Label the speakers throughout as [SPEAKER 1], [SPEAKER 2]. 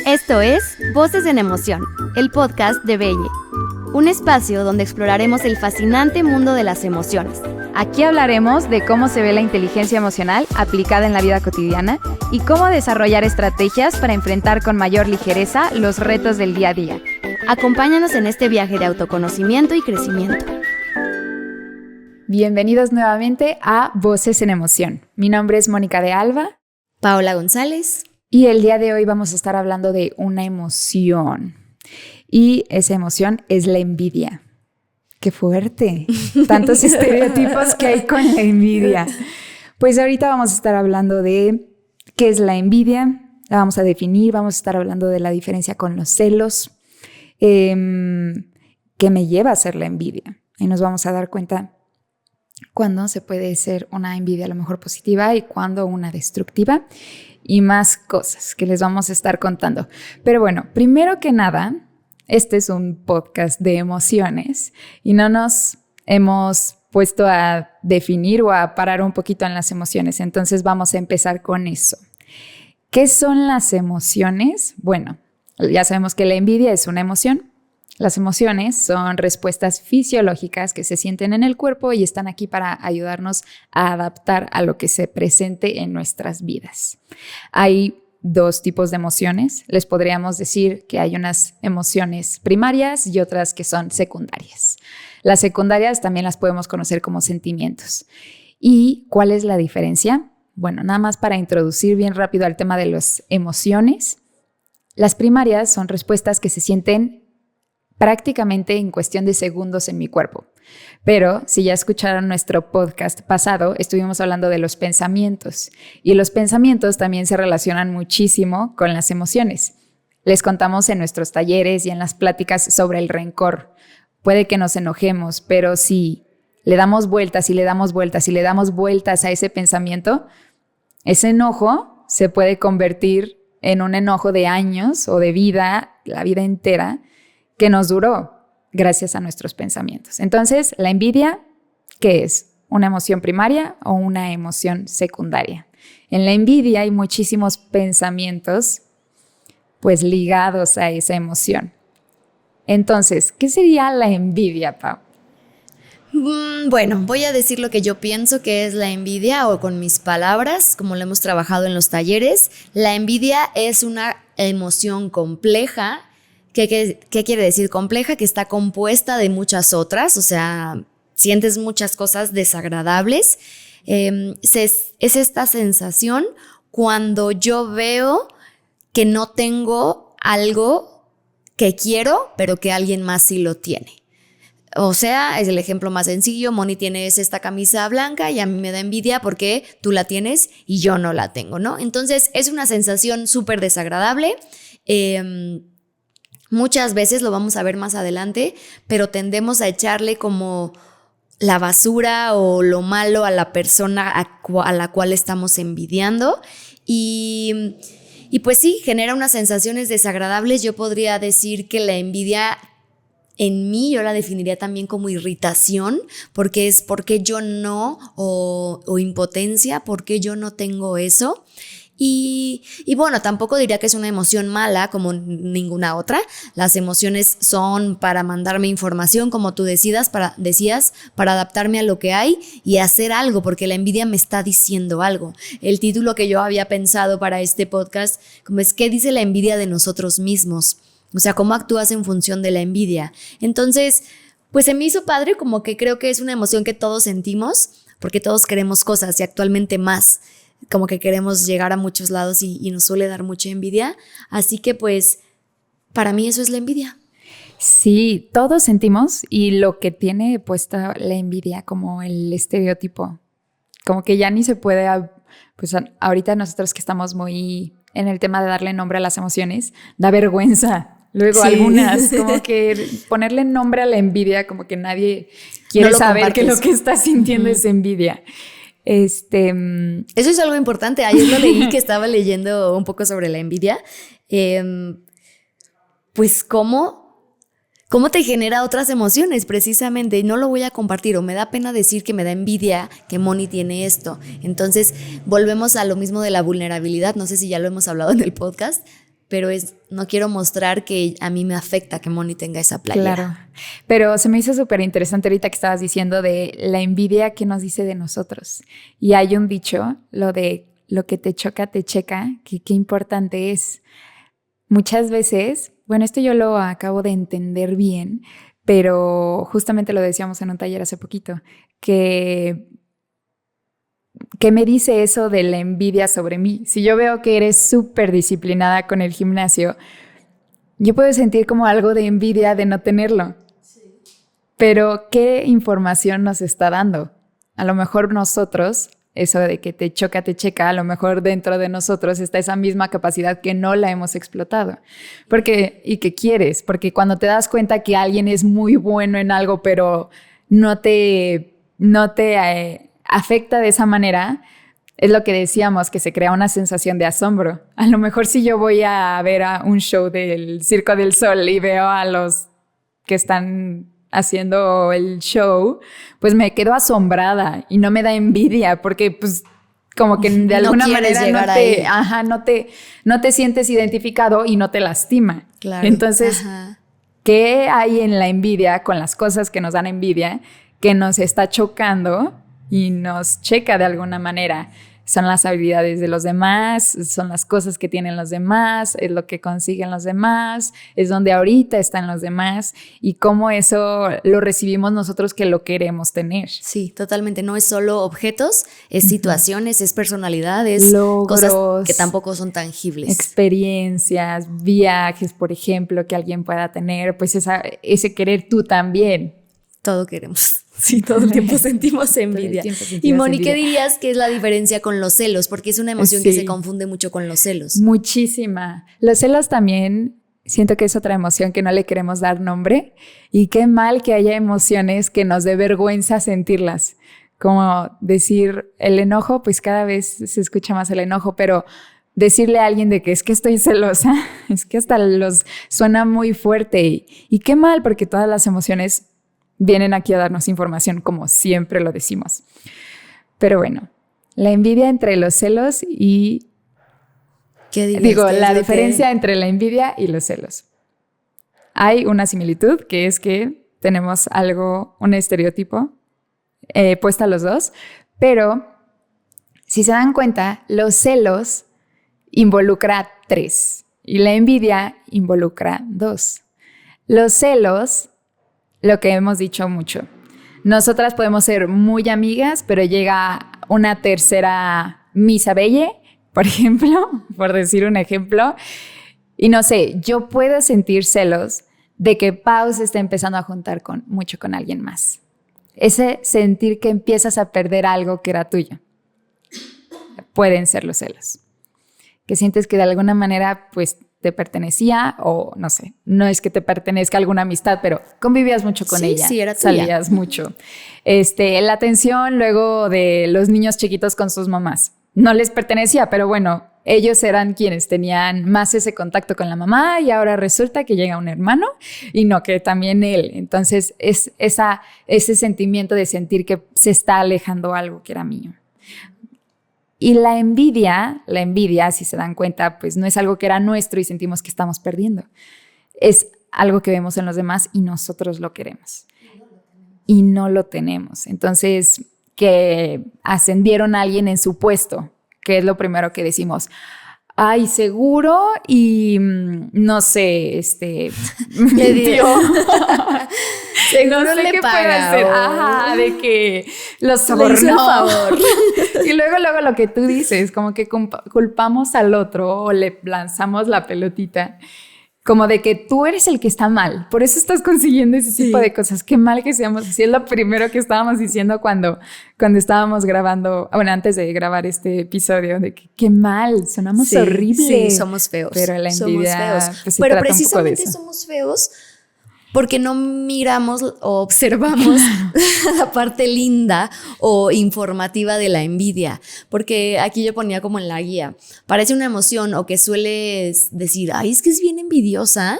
[SPEAKER 1] Esto es Voces en Emoción, el podcast de Belle, un espacio donde exploraremos el fascinante mundo de las emociones.
[SPEAKER 2] Aquí hablaremos de cómo se ve la inteligencia emocional aplicada en la vida cotidiana y cómo desarrollar estrategias para enfrentar con mayor ligereza los retos del día a día.
[SPEAKER 1] Acompáñanos en este viaje de autoconocimiento y crecimiento.
[SPEAKER 2] Bienvenidos nuevamente a Voces en Emoción. Mi nombre es Mónica de Alba.
[SPEAKER 1] Paola González.
[SPEAKER 2] Y el día de hoy vamos a estar hablando de una emoción. Y esa emoción es la envidia. ¡Qué fuerte! Tantos estereotipos que hay con la envidia. Pues ahorita vamos a estar hablando de qué es la envidia. La vamos a definir, vamos a estar hablando de la diferencia con los celos. ¿Qué me lleva a ser la envidia? Y nos vamos a dar cuenta cuándo se puede ser una envidia a lo mejor positiva y cuándo una destructiva. Y más cosas que les vamos a estar contando. Pero bueno, primero que nada, este es un podcast de emociones y no nos hemos puesto a definir o a parar un poquito en las emociones. Entonces vamos a empezar con eso. ¿Qué son las emociones? Bueno, ya sabemos que la envidia es una emoción. Las emociones son respuestas fisiológicas que se sienten en el cuerpo y están aquí para ayudarnos a adaptar a lo que se presente en nuestras vidas. Hay dos tipos de emociones. Les podríamos decir que hay unas emociones primarias y otras que son secundarias. Las secundarias también las podemos conocer como sentimientos. ¿Y cuál es la diferencia? Bueno, nada más para introducir bien rápido al tema de las emociones. Las primarias son respuestas que se sienten prácticamente en cuestión de segundos en mi cuerpo. Pero si ya escucharon nuestro podcast pasado, estuvimos hablando de los pensamientos. Y los pensamientos también se relacionan muchísimo con las emociones. Les contamos en nuestros talleres y en las pláticas sobre el rencor. Puede que nos enojemos, pero si le damos vueltas y le damos vueltas y le damos vueltas a ese pensamiento, ese enojo se puede convertir en un enojo de años o de vida, la vida entera, que nos duró gracias a nuestros pensamientos. Entonces, la envidia, ¿qué es? ¿Una emoción primaria o una emoción secundaria? En la envidia hay muchísimos pensamientos pues ligados a esa emoción. Entonces, ¿qué sería la envidia, Pau?
[SPEAKER 1] Bueno, voy a decir lo que yo pienso que es la envidia o con mis palabras, como lo hemos trabajado en los talleres. La envidia es una emoción compleja. ¿Qué quiere decir compleja? Que está compuesta de muchas otras, o sea, sientes muchas cosas desagradables. Es esta sensación cuando yo veo que no tengo algo que quiero, pero que alguien más sí lo tiene. O sea, es el ejemplo más sencillo. Moni, tienes esta camisa blanca y a mí me da envidia porque tú la tienes y yo no la tengo, ¿no? Entonces, es una sensación súper desagradable. Muchas veces lo vamos a ver más adelante, pero tendemos a echarle como la basura o lo malo a la persona a la cual estamos envidiando y pues sí, genera unas sensaciones desagradables. Yo podría decir que la envidia en mí yo la definiría también como irritación, porque es porque yo no, o impotencia, porque yo no tengo eso. Y bueno, tampoco diría que es una emoción mala como ninguna otra. Las emociones son para mandarme información, como tú decías, para adaptarme a lo que hay y hacer algo, porque la envidia me está diciendo algo. El título que yo había pensado para este podcast como es ¿qué dice la envidia de nosotros mismos? O sea, ¿cómo actúas en función de la envidia? Entonces, pues se me hizo padre, como que creo que es una emoción que todos sentimos, porque todos queremos cosas y actualmente más. Como que queremos llegar a muchos lados y nos suele dar mucha envidia. Así que pues para mí eso es la envidia.
[SPEAKER 2] Sí, todos sentimos y lo que tiene puesta la envidia como el estereotipo, como que ya ni se puede, pues ahorita nosotros que estamos muy en el tema de darle nombre a las emociones, da vergüenza. Luego sí. Algunas, como que ponerle nombre a la envidia, como que nadie quiere saber que lo que está sintiendo es envidia. Eso
[SPEAKER 1] es algo importante. Ayer lo leí, que estaba leyendo un poco sobre la envidia. Pues cómo te genera otras emociones precisamente. No lo voy a compartir o me da pena decir que me da envidia que Moni tiene esto. Entonces volvemos a lo mismo de la vulnerabilidad. No sé si ya lo hemos hablado en el podcast, pero no quiero mostrar que a mí me afecta que Moni tenga esa playera.
[SPEAKER 2] Claro, pero se me hizo súper interesante ahorita que estabas diciendo de la envidia que nos dice de nosotros. Y hay un dicho, lo de lo que te choca, te checa, que qué importante es. Muchas veces, bueno, esto yo lo acabo de entender bien, pero justamente lo decíamos en un taller hace poquito, que ¿qué me dice eso de la envidia sobre mí? Si yo veo que eres súper disciplinada con el gimnasio, yo puedo sentir como algo de envidia de no tenerlo. Sí. Pero ¿qué información nos está dando? A lo mejor nosotros, eso de que te choca, te checa, a lo mejor dentro de nosotros está esa misma capacidad que no la hemos explotado. ¿Y qué quieres? Porque cuando te das cuenta que alguien es muy bueno en algo, pero no te afecta de esa manera, es lo que decíamos, que se crea una sensación de asombro. A lo mejor si yo voy a ver a un show del Circo del Sol y veo a los que están haciendo el show, pues me quedo asombrada y no me da envidia porque pues como que de alguna manera no te sientes identificado y no te lastima. Claro. Entonces, ¿qué hay en la envidia con las cosas que nos dan envidia que nos está chocando y nos checa de alguna manera? Son las habilidades de los demás, son las cosas que tienen los demás, es lo que consiguen los demás, es donde ahorita están los demás y cómo eso lo recibimos nosotros que lo queremos tener.
[SPEAKER 1] Sí, totalmente. No es solo objetos, es situaciones, es personalidades, logros, cosas que tampoco son tangibles.
[SPEAKER 2] Experiencias, viajes, por ejemplo, que alguien pueda tener, pues ese querer tú también.
[SPEAKER 1] Todo queremos. Sí, todo el tiempo sentimos envidia. Y Moni, ¿qué dirías que es la diferencia con los celos? Porque es una emoción que se confunde mucho con los celos.
[SPEAKER 2] Muchísima. Los celos también siento que es otra emoción que no le queremos dar nombre. Y qué mal que haya emociones que nos dé vergüenza sentirlas. Como decir el enojo, pues cada vez se escucha más el enojo, pero decirle a alguien de que es que estoy celosa, es que hasta suena muy fuerte. Y qué mal, porque todas las emociones vienen aquí a darnos información, como siempre lo decimos. Pero bueno, la envidia entre los celos y... la diferencia entre la envidia y los celos. Hay una similitud, que es que tenemos un estereotipo puesto a los dos, pero si se dan cuenta, los celos involucra 3 y la envidia involucra 2. Los celos, lo que hemos dicho mucho. Nosotras podemos ser muy amigas, pero llega una tercera Misa Belle, por ejemplo, por decir un ejemplo, y no sé, yo puedo sentir celos de que Pau se está empezando a juntar mucho con alguien más. Ese sentir que empiezas a perder algo que era tuyo. Pueden ser los celos. Que sientes que de alguna manera, pues, te pertenecía o no sé, no es que te pertenezca alguna amistad, pero convivías mucho con ella,
[SPEAKER 1] sí, era tuya.
[SPEAKER 2] Salías mucho. La atención luego de los niños chiquitos con sus mamás, no les pertenecía, pero bueno, ellos eran quienes tenían más ese contacto con la mamá y ahora resulta que llega un hermano y no, que también él. Entonces es ese sentimiento de sentir que se está alejando algo que era mío. Y la envidia, si se dan cuenta, pues no es algo que era nuestro y sentimos que estamos perdiendo. Es algo que vemos en los demás y nosotros lo queremos. Y no lo tenemos. Entonces, que ascendieron a alguien en su puesto, que es lo primero que decimos. Ay, seguro y no sé,
[SPEAKER 1] le dio.
[SPEAKER 2] Seguro no sé
[SPEAKER 1] le
[SPEAKER 2] qué
[SPEAKER 1] paga,
[SPEAKER 2] puede hacer. Ajá, de que los sobornó.
[SPEAKER 1] Le hizo el favor.
[SPEAKER 2] Y luego lo que tú dices, como que culpamos al otro o le lanzamos la pelotita, como de que tú eres el que está mal. Por eso estás consiguiendo ese tipo de cosas. Qué mal que seamos así. Es lo primero que estábamos diciendo cuando estábamos grabando, bueno, antes de grabar este episodio, de que qué mal, sonamos horribles.
[SPEAKER 1] Sí, somos feos.
[SPEAKER 2] Pero la envidia,
[SPEAKER 1] somos feos.
[SPEAKER 2] Pues,
[SPEAKER 1] pero precisamente somos feos porque no miramos o observamos la parte linda o informativa de la envidia. Porque aquí yo ponía como en la guía, parece una emoción o que sueles decir, ay, es que es bien envidiosa.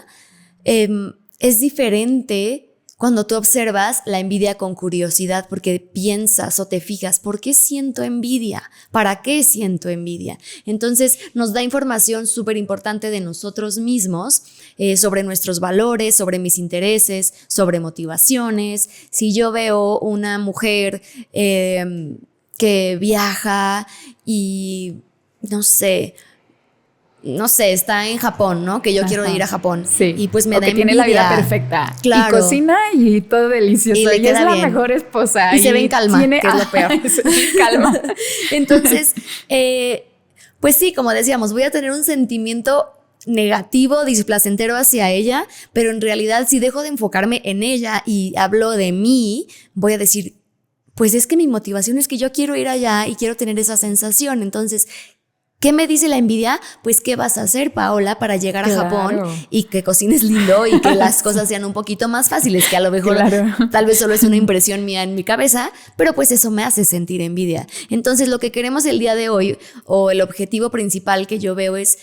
[SPEAKER 1] Es diferente cuando tú observas la envidia con curiosidad, porque piensas o te fijas, ¿por qué siento envidia? ¿Para qué siento envidia? Entonces nos da información súper importante de nosotros mismos, sobre nuestros valores, sobre mis intereses, sobre motivaciones. Si yo veo una mujer que viaja y no sé, está en Japón, ¿no? Que yo quiero ir a Japón.
[SPEAKER 2] Sí.
[SPEAKER 1] Y pues me
[SPEAKER 2] o
[SPEAKER 1] da
[SPEAKER 2] que
[SPEAKER 1] envidia.
[SPEAKER 2] Tiene la vida perfecta.
[SPEAKER 1] Claro.
[SPEAKER 2] Y cocina y todo delicioso.
[SPEAKER 1] Y le queda
[SPEAKER 2] es la
[SPEAKER 1] bien.
[SPEAKER 2] mejor esposa.
[SPEAKER 1] Y se ve en calma, que es lo peor.
[SPEAKER 2] Se ve en calma.
[SPEAKER 1] Entonces, pues sí, como decíamos, voy a tener un sentimiento negativo, displacentero hacia ella, pero en realidad si dejo de enfocarme en ella y hablo de mí, voy a decir, pues es que mi motivación es que yo quiero ir allá y quiero tener esa sensación. Entonces, ¿qué me dice la envidia? Pues, ¿qué vas a hacer, Paola, para llegar a Japón y que cocines lindo y que las cosas sean un poquito más fáciles? Que a lo mejor tal vez solo es una impresión mía en mi cabeza, pero pues eso me hace sentir envidia. Entonces, lo que queremos el día de hoy, o el objetivo principal que yo veo, es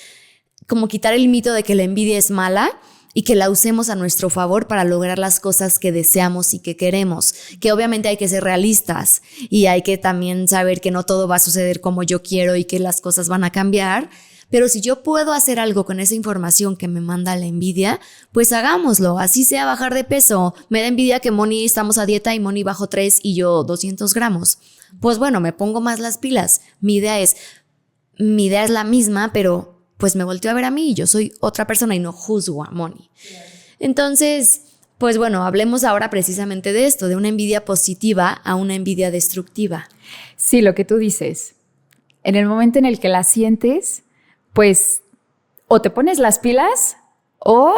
[SPEAKER 1] como quitar el mito de que la envidia es mala y que la usemos a nuestro favor para lograr las cosas que deseamos y que queremos. Que obviamente hay que ser realistas y hay que también saber que no todo va a suceder como yo quiero y que las cosas van a cambiar. Pero si yo puedo hacer algo con esa información que me manda la envidia, pues hagámoslo. Así sea bajar de peso. Me da envidia que Moni estamos a dieta y Moni bajó 3 y yo 200 gramos. Pues bueno, me pongo más las pilas. Mi idea es la misma, pero pues me volteó a ver a mí y yo soy otra persona y no juzgo a Moni. Entonces, pues bueno, hablemos ahora precisamente de esto, de una envidia positiva a una envidia destructiva.
[SPEAKER 2] Sí, lo que tú dices. En el momento en el que la sientes, pues o te pones las pilas o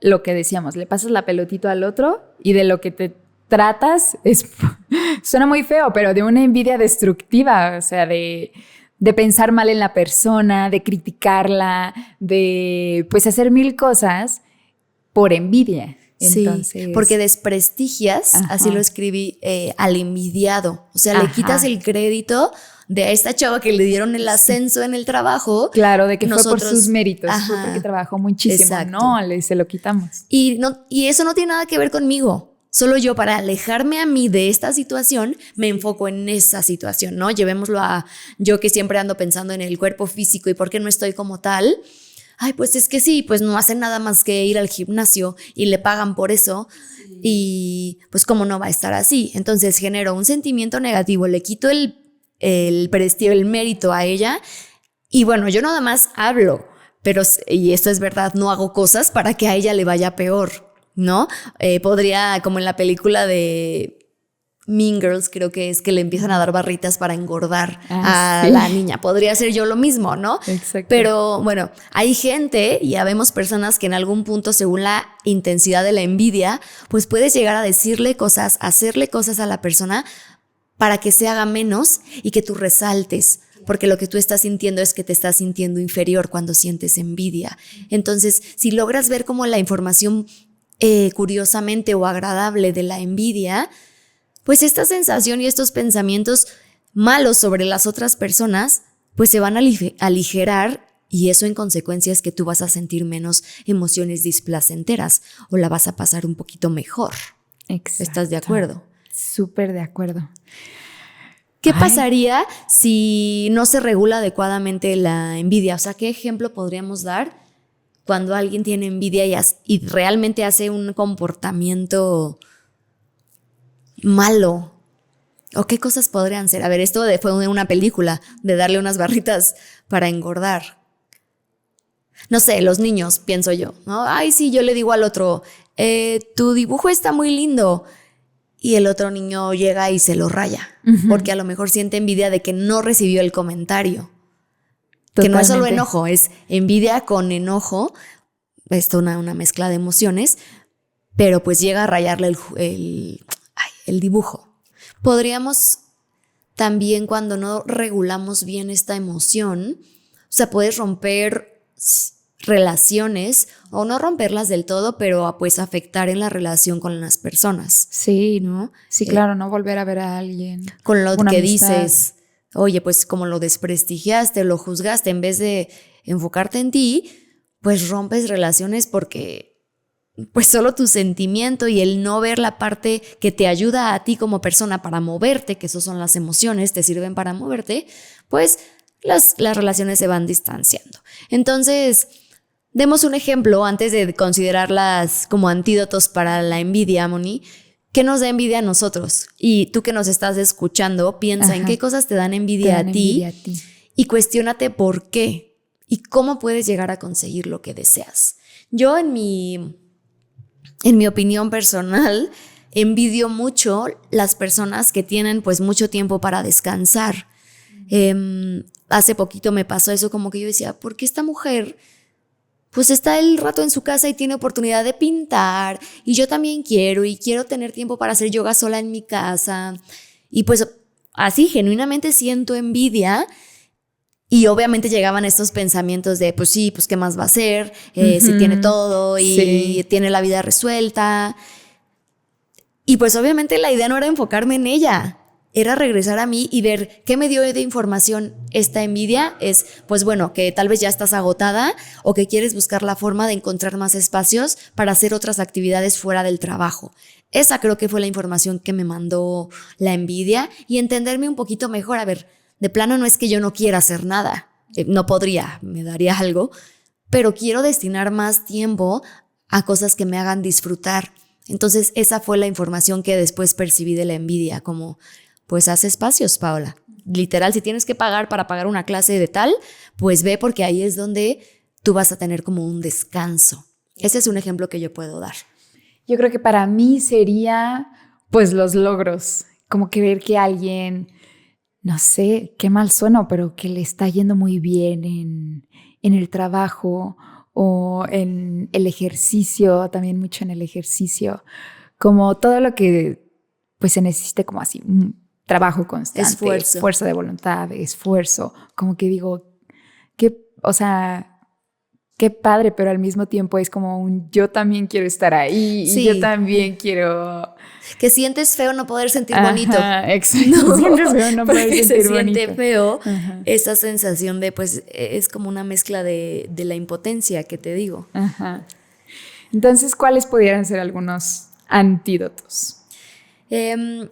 [SPEAKER 2] lo que decíamos, le pasas la pelotita al otro y de lo que te tratas suena muy feo, pero de una envidia destructiva, o sea, de pensar mal en la persona, de criticarla, de pues hacer mil cosas por envidia. Entonces,
[SPEAKER 1] sí, porque desprestigias, así lo escribí, al envidiado. O sea, le quitas el crédito de esta chava que le dieron el ascenso en el trabajo.
[SPEAKER 2] Claro, de que fue por sus méritos, fue porque trabajó muchísimo.
[SPEAKER 1] Exacto.
[SPEAKER 2] No, se lo quitamos.
[SPEAKER 1] Y eso no tiene nada que ver conmigo. Solo yo, para alejarme a mí de esta situación, me enfoco en esa situación, ¿no? Llevémoslo a yo, que siempre ando pensando en el cuerpo físico y por qué no estoy como tal. Ay, pues es que sí, pues no hacen nada más que ir al gimnasio y le pagan por eso. Sí. Y pues cómo no va a estar así. Entonces genero un sentimiento negativo, le quito el prestigio, el mérito a ella. Y bueno, yo nada más hablo, pero, y esto es verdad, no hago cosas para que a ella le vaya peor, ¿no? Podría, como en la película de Mean Girls, creo que es, que le empiezan a dar barritas para engordar a la niña. Podría ser yo lo mismo, ¿no?
[SPEAKER 2] Exacto.
[SPEAKER 1] Pero bueno, hay gente y habemos personas que en algún punto, según la intensidad de la envidia, pues puedes llegar a decirle cosas, hacerle cosas a la persona para que se haga menos y que tú resaltes. Porque lo que tú estás sintiendo es que te estás sintiendo inferior cuando sientes envidia. Entonces, si logras ver como la información curiosamente o agradable de la envidia, pues esta sensación y estos pensamientos malos sobre las otras personas, pues se van a aligerar, y eso en consecuencia es que tú vas a sentir menos emociones displacenteras o la vas a pasar un poquito mejor.
[SPEAKER 2] Exacto.
[SPEAKER 1] ¿Estás de acuerdo?
[SPEAKER 2] Súper de acuerdo.
[SPEAKER 1] ¿Qué pasaría si no se regula adecuadamente la envidia? O sea, ¿qué ejemplo podríamos dar cuando alguien tiene envidia y realmente hace un comportamiento malo? ¿O qué cosas podrían ser? A ver, esto fue una película de darle unas barritas para engordar. No sé, los niños, pienso yo, ¿no? Ay, sí, yo le digo al otro, tu dibujo está muy lindo. Y el otro niño llega y se lo raya, porque a lo mejor siente envidia de que no recibió el comentario. Totalmente. Que no es solo enojo, es envidia con enojo, esto una mezcla de emociones, pero pues llega a rayarle el dibujo. Podríamos también, cuando no regulamos bien esta emoción, o sea, puedes romper relaciones o no romperlas del todo, pero pues afectar en la relación con las personas.
[SPEAKER 2] Sí, ¿no? Sí, claro, no volver a ver a alguien.
[SPEAKER 1] Con lo que dices, oye, pues como lo desprestigiaste, lo juzgaste, en vez de enfocarte en ti, pues rompes relaciones porque pues solo tu sentimiento y el no ver la parte que te ayuda a ti como persona para moverte, que esas son las emociones, te sirven para moverte, pues las relaciones se van distanciando. Entonces, demos un ejemplo antes de considerarlas como antídotos para la envidia, Moni. ¿Qué nos da envidia a nosotros? Y tú que nos estás escuchando, piensa en qué cosas te dan envidia a ti y cuestiónate por qué y cómo puedes llegar a conseguir lo que deseas. Yo en mi opinión personal, envidio mucho las personas que tienen pues mucho tiempo para descansar. Hace poquito me pasó eso, como que yo decía, ¿por qué esta mujer pues está el rato en su casa y tiene oportunidad de pintar? Y yo también quiero tener tiempo para hacer yoga sola en mi casa. Y pues así genuinamente siento envidia. Y obviamente llegaban estos pensamientos de, pues sí, pues qué más va a hacer, si tiene todo y tiene la vida resuelta. Y pues obviamente la idea no era enfocarme en ella, era regresar a mí y ver qué me dio de información esta envidia. Es, pues bueno, que tal vez ya estás agotada o que quieres buscar la forma de encontrar más espacios para hacer otras actividades fuera del trabajo. Esa creo que fue la información que me mandó la envidia y entenderme un poquito mejor. A ver, de plano no es que yo no quiera hacer nada, no podría, me daría algo, pero quiero destinar más tiempo a cosas que me hagan disfrutar. Entonces esa fue la información que después percibí de la envidia, como pues haz espacios, Paola. Literal, si tienes que pagar para pagar una clase de tal, pues ve, porque ahí es donde tú vas a tener como un descanso. Ese es un ejemplo que yo puedo dar.
[SPEAKER 2] Yo creo que para mí sería pues los logros, como que ver que alguien, no sé, qué mal sueno, pero que le está yendo muy bien en el trabajo o en el ejercicio, también mucho en el ejercicio, como todo lo que pues se necesite, como así, trabajo constante, fuerza de voluntad, esfuerzo, como que digo, o sea, qué padre, pero al mismo tiempo es como yo también quiero estar ahí y yo también quiero...
[SPEAKER 1] Que sientes feo no poder sentir bonito.
[SPEAKER 2] Exacto. No, sientes feo no poder sentir bonito.
[SPEAKER 1] Se siente feo esa sensación de, pues, es como una mezcla de la impotencia que te digo.
[SPEAKER 2] Ajá. Entonces, ¿cuáles pudieran ser algunos antídotos?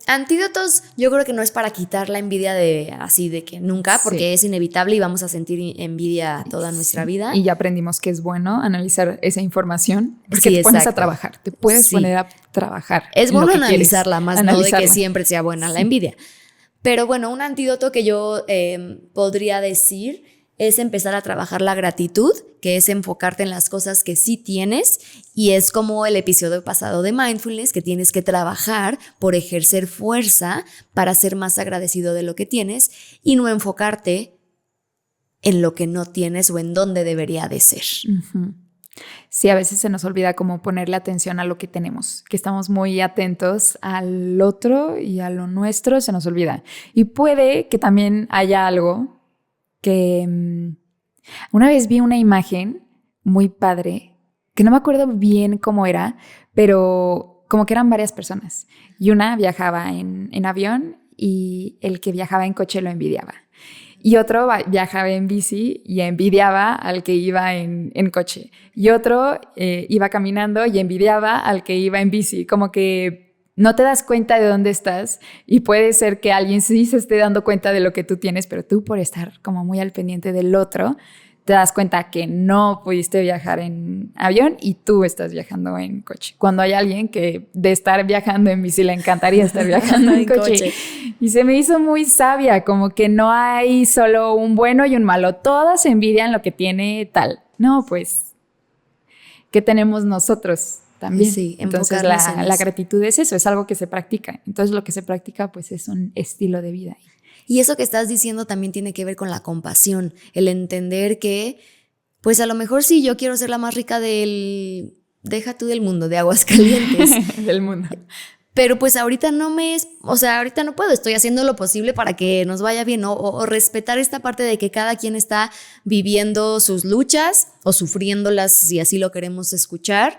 [SPEAKER 1] Antídotos, yo creo que no es para quitar la envidia de que nunca, porque es inevitable y vamos a sentir envidia toda nuestra vida.
[SPEAKER 2] Y ya aprendimos que es bueno analizar esa información, porque te pones a trabajar, te puedes poner a trabajar.
[SPEAKER 1] Es bueno analizarla, más no de que siempre sea buena la envidia. Pero bueno, un antídoto que yo podría decir es empezar a trabajar la gratitud, que es enfocarte en las cosas que sí tienes, y es como el episodio pasado de Mindfulness, que tienes que trabajar por ejercer fuerza para ser más agradecido de lo que tienes y no enfocarte en lo que no tienes o en dónde debería de ser.
[SPEAKER 2] Uh-huh. Sí, a veces se nos olvida como ponerle atención a lo que tenemos, que estamos muy atentos al otro y a lo nuestro, se nos olvida. Y puede que también haya algo que una vez vi una imagen muy padre, que no me acuerdo bien cómo era, pero como que eran varias personas. Y una viajaba en avión y el que viajaba en coche lo envidiaba. Y otro viajaba en bici y envidiaba al que iba en coche. Y otro iba caminando y envidiaba al que iba en bici. Como que no te das cuenta de dónde estás y puede ser que alguien sí se esté dando cuenta de lo que tú tienes, pero tú, por estar como muy al pendiente del otro, te das cuenta que no pudiste viajar en avión y tú estás viajando en coche. Cuando hay alguien que de estar viajando en bici le encantaría estar viajando en coche. Y se me hizo muy sabia, como que no hay solo un bueno y un malo. Todas envidian lo que tiene tal. No, pues, ¿qué tenemos nosotros? También. Sí, entonces la gratitud es eso, es algo que se practica. Entonces lo que se practica pues es un estilo de vida.
[SPEAKER 1] Y eso que estás diciendo también tiene que ver con la compasión, el entender que pues a lo mejor sí yo quiero ser la más rica deja tú del mundo, de Aguascalientes.
[SPEAKER 2] Del mundo.
[SPEAKER 1] Pero pues ahorita ahorita no puedo, estoy haciendo lo posible para que nos vaya bien, o respetar esta parte de que cada quien está viviendo sus luchas o sufriéndolas, si así lo queremos escuchar,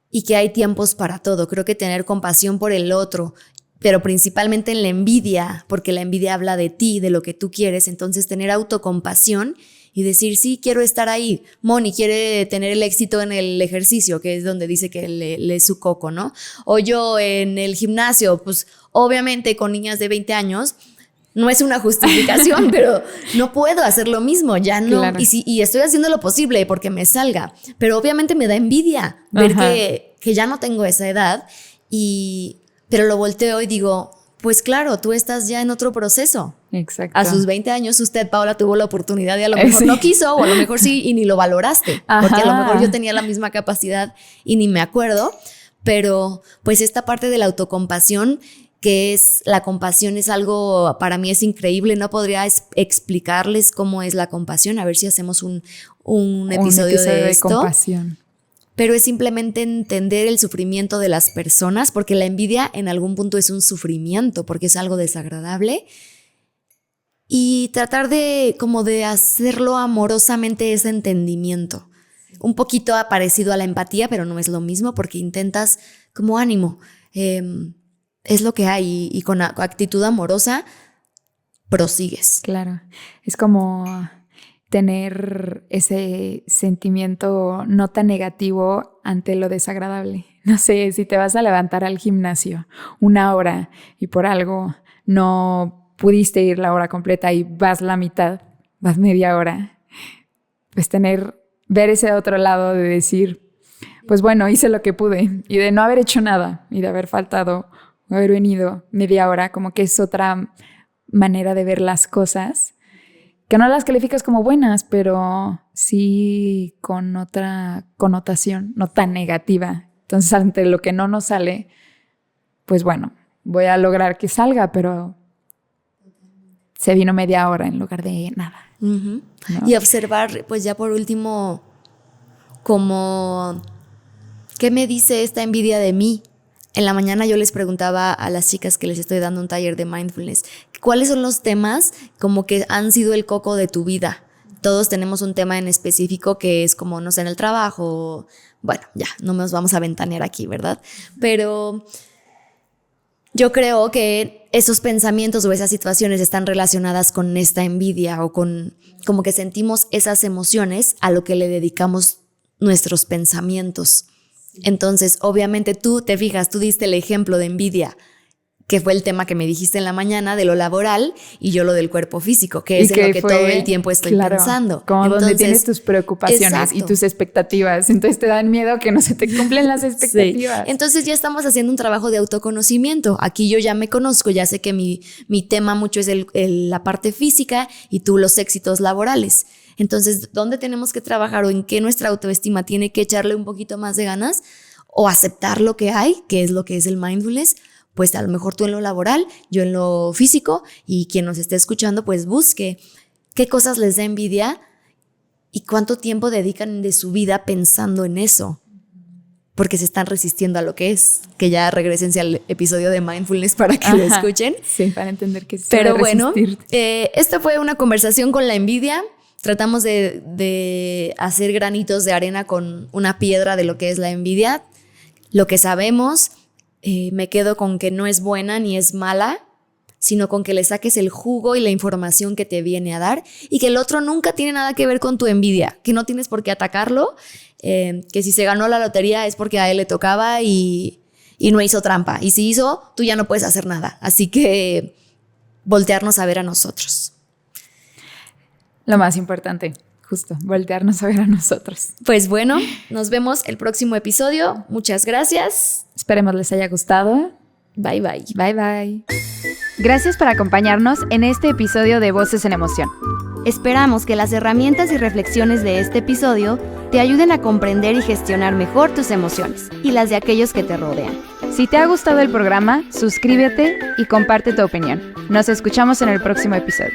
[SPEAKER 1] y que hay tiempos para todo. Creo que tener compasión por el otro, pero principalmente en la envidia, porque la envidia habla de ti, de lo que tú quieres. Entonces tener autocompasión y decir, sí, quiero estar ahí. Moni quiere tener el éxito en el ejercicio, que es donde dice que le es su coco, ¿no? O yo en el gimnasio, pues obviamente con niñas de 20 años, no es una justificación, pero no puedo hacer lo mismo, ya no. Claro. Y estoy haciendo lo posible porque me salga, pero obviamente me da envidia ver que ya no tengo esa edad, pero lo volteo y digo, pues claro, tú estás ya en otro proceso.
[SPEAKER 2] Exacto.
[SPEAKER 1] A sus 20 años usted, Paola, tuvo la oportunidad y a lo mejor no quiso, o a lo mejor sí y ni lo valoraste, porque a lo mejor yo tenía la misma capacidad y ni me acuerdo, pero pues esta parte de la autocompasión, que es la compasión, es algo, para mí es increíble. No podría explicarles cómo es la compasión. A ver si hacemos un episodio de esto.
[SPEAKER 2] Compasión.
[SPEAKER 1] Pero es simplemente entender el sufrimiento de las personas, porque la envidia en algún punto es un sufrimiento, porque es algo desagradable. Y tratar de hacerlo amorosamente, ese entendimiento. Un poquito parecido a la empatía, pero no es lo mismo, porque intentas como ánimo. Es lo que hay y con actitud amorosa prosigues.
[SPEAKER 2] Claro, es como tener ese sentimiento no tan negativo ante lo desagradable. No sé, si te vas a levantar al gimnasio 1 hora y por algo no pudiste ir la hora completa y vas la mitad, vas media hora, pues ver ese otro lado de decir, pues bueno, hice lo que pude, y de no haber hecho nada y de haber faltado, haber venido media hora, como que es otra manera de ver las cosas, que no las calificas como buenas, pero sí con otra connotación, no tan negativa. Entonces, ante lo que no nos sale, pues bueno, voy a lograr que salga, pero se vino media hora en lugar de nada.
[SPEAKER 1] Uh-huh. ¿No? Y observar, pues ya por último, como, ¿qué me dice esta envidia de mí? En la mañana yo les preguntaba a las chicas que les estoy dando un taller de mindfulness, ¿cuáles son los temas como que han sido el coco de tu vida? Todos tenemos un tema en específico que es como, no sé, en el trabajo. Bueno, ya, no nos vamos a ventanear aquí, ¿verdad? Pero yo creo que esos pensamientos o esas situaciones están relacionadas con esta envidia o con como que sentimos esas emociones a lo que le dedicamos nuestros pensamientos. Entonces, obviamente tú te fijas, tú diste el ejemplo de envidia, que fue el tema que me dijiste en la mañana de lo laboral, y yo lo del cuerpo físico, que es en lo que todo el tiempo estoy pensando.
[SPEAKER 2] Como
[SPEAKER 1] entonces,
[SPEAKER 2] donde tienes tus preocupaciones, exacto, y tus expectativas. Entonces te dan miedo que no se te cumplen las expectativas.
[SPEAKER 1] Sí. Entonces ya estamos haciendo un trabajo de autoconocimiento. Aquí yo ya me conozco, ya sé que mi tema mucho es la parte física y tú los éxitos laborales. Entonces, ¿dónde tenemos que trabajar o en qué nuestra autoestima tiene que echarle un poquito más de ganas o aceptar lo que hay, que es lo que es el mindfulness? Pues a lo mejor tú en lo laboral, yo en lo físico, y quien nos esté escuchando pues busque qué cosas les da envidia y cuánto tiempo dedican de su vida pensando en eso, porque se están resistiendo a lo que es. Que ya regresense al episodio de mindfulness para que lo escuchen.
[SPEAKER 2] Sí, para entender que se
[SPEAKER 1] Pero bueno, esta fue una conversación con la envidia. Tratamos de hacer granitos de arena con una piedra de lo que es la envidia. Lo que sabemos, me quedo con que no es buena ni es mala, sino con que le saques el jugo y la información que te viene a dar, y que el otro nunca tiene nada que ver con tu envidia, que no tienes por qué atacarlo, que si se ganó la lotería es porque a él le tocaba y no hizo trampa, y si hizo, tú ya no puedes hacer nada. Así que voltearnos a ver a nosotros.
[SPEAKER 2] Lo más importante, justo, voltearnos a ver a nosotros.
[SPEAKER 1] Pues bueno, nos vemos el próximo episodio. Muchas gracias.
[SPEAKER 2] Esperemos les haya gustado.
[SPEAKER 1] Bye, bye.
[SPEAKER 2] Bye, bye.
[SPEAKER 3] Gracias por acompañarnos en este episodio de Voces en Emoción. Esperamos que las herramientas y reflexiones de este episodio te ayuden a comprender y gestionar mejor tus emociones y las de aquellos que te rodean. Si te ha gustado el programa, suscríbete y comparte tu opinión. Nos escuchamos en el próximo episodio.